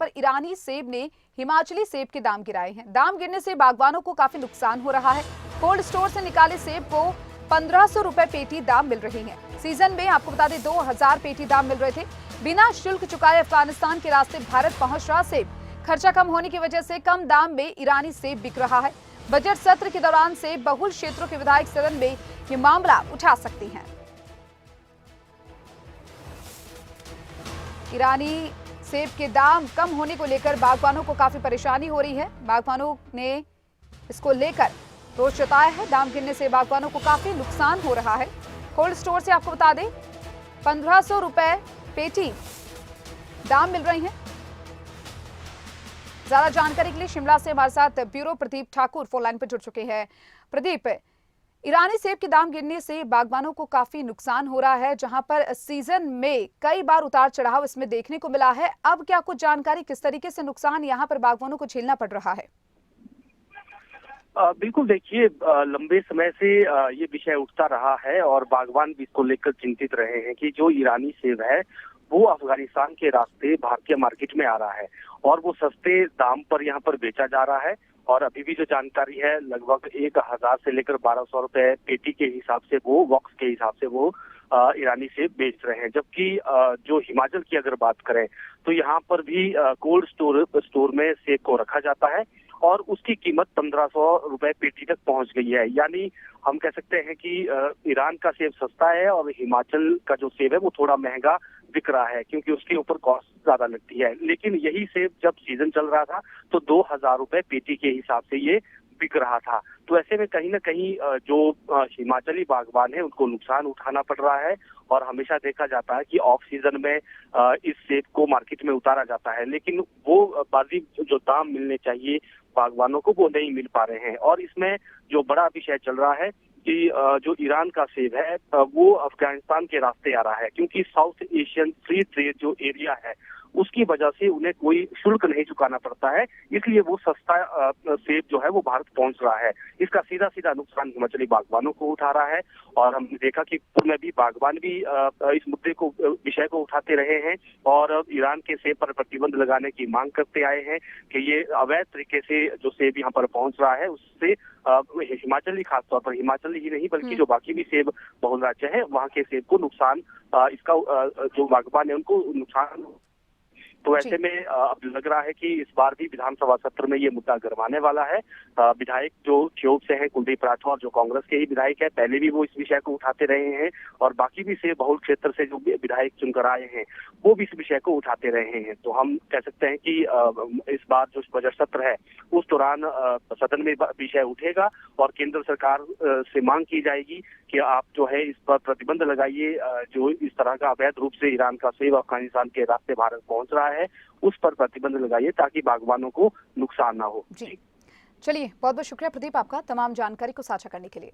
पर ईरानी सेब ने हिमाचली सेब के दाम गिराए हैं। दाम गिरने से बागवानों को काफी नुकसान हो रहा है। कोल्ड स्टोर से निकाले सेब को 1500 रुपए पेटी दाम मिल रही है। सीजन में आपको बता दें 2000 पेटी दाम मिल रहे थे। बिना शुल्क चुकाए अफगानिस्तान के रास्ते भारत पहुंच रहा सेब खर्चा कम होने की वजह से कम दाम में ईरानी सेब बिक रहा है। बजट सत्र के दौरान से बहुल क्षेत्रों के विधायक सदन में ये मामला उठा सकती हैं। ईरानी सेब के दाम कम होने को लेकर बागवानों को काफी परेशानी हो रही है। बागवानों ने इसको लेकर रोष जताया है। दाम गिरने से बागवानों को काफी नुकसान हो रहा है। कोल्ड स्टोर से आपको बता दें 1500 रुपए पेटी दाम मिल रही है। ज्यादा जानकारी के लिए शिमला से हमारे साथ bureau Pradeep Thakur phone line पर जुड़ चुके हैं। प्रदीप, ईरानी सेब के दाम गिरने से बागवानों को काफी नुकसान हो रहा है, जहां पर सीजन में कई बार उतार चढ़ाव इसमें देखने को मिला है। अब क्या कुछ जानकारी, किस तरीके से नुकसान यहां पर बागवानों को झेलना पड़ रहा है? बिल्कुल, देखिए, लंबे समय से ये विषय उठता रहा है और बागवान भी इसको लेकर चिंतित रहे हैं कि जो ईरानी सेब है वो अफगानिस्तान के रास्ते भारतीय मार्केट में आ रहा है और वो सस्ते दाम पर यहाँ पर बेचा जा रहा है। और अभी भी जो जानकारी है लगभग 1000 से लेकर 1200 रुपए पेटी के हिसाब से, वो बॉक्स के हिसाब से वो ईरानी सेब बेच रहे हैं। जबकि जो हिमाचल की अगर बात करें तो यहाँ पर भी कोल्ड स्टोर में सेब को रखा जाता है और उसकी कीमत 1500 रुपए पेटी तक पहुंच गई है। यानी हम कह सकते हैं कि ईरान का सेब सस्ता है और हिमाचल का जो सेब है वो थोड़ा महंगा बिक रहा है, क्योंकि उसके ऊपर कॉस्ट ज्यादा लगती है। लेकिन यही सेब जब सीजन चल रहा था तो 2000 रुपए पेटी के हिसाब से ये बिक रहा था। तो ऐसे में कहीं ना कहीं जो हिमाचली बागवान है उनको नुकसान उठाना पड़ रहा है। और हमेशा देखा जाता है कि ऑफ सीजन में इस सेब को मार्केट में उतारा जाता है, लेकिन वो वाजिब जो दाम मिलने चाहिए बागवानों को वो नहीं मिल पा रहे हैं। और इसमें जो बड़ा विषय चल रहा है कि जो ईरान का सेब है वो अफगानिस्तान के रास्ते आ रहा है, क्योंकि साउथ एशियन फ्री ट्रेड जो एरिया है उसकी वजह से उन्हें कोई शुल्क नहीं चुकाना पड़ता है, इसलिए वो सस्ता सेब जो है वो भारत पहुंच रहा है। इसका सीधा सीधा नुकसान हिमाचली बागवानों को उठा रहा है। और हमने देखा कि पूर्व में भी बागवान भी इस मुद्दे को, विषय को उठाते रहे हैं और ईरान के सेब पर प्रतिबंध लगाने की मांग करते आए हैं कि ये अवैध तरीके से जो सेब यहाँ पर पहुंच रहा है उससे हिमाचली, खासतौर पर हिमाचल ही नहीं बल्कि जो बाकी भी सेब बहुल राज्य है वहाँ के सेब को नुकसान, इसका जो बागवान है उनको नुकसान। तो ऐसे में अब लग रहा है कि इस बार भी विधानसभा सत्र में ये मुद्दा गरमाने वाला है। विधायक जो ठियोग से हैं कुलदीप राठौर, जो कांग्रेस के ही विधायक है, पहले भी वो इस विषय को उठाते रहे हैं और बाकी भी से बहुल क्षेत्र से जो विधायक चुनकर आए हैं वो भी इस विषय को उठाते रहे हैं। तो हम कह सकते हैं कि इस बार जो बजट सत्र है उस दौरान सदन में विषय उठेगा और केंद्र सरकार से मांग की जाएगी कि आप जो है इस पर प्रतिबंध लगाइए, जो इस तरह का अवैध रूप से ईरान का सेब अफगानिस्तान के रास्ते भारत पहुंच रहा है उस पर प्रतिबंध लगाइए ताकि बागवानों को नुकसान ना हो। जी, चलिए, बहुत बहुत शुक्रिया प्रदीप आपका तमाम जानकारी को साझा करने के लिए।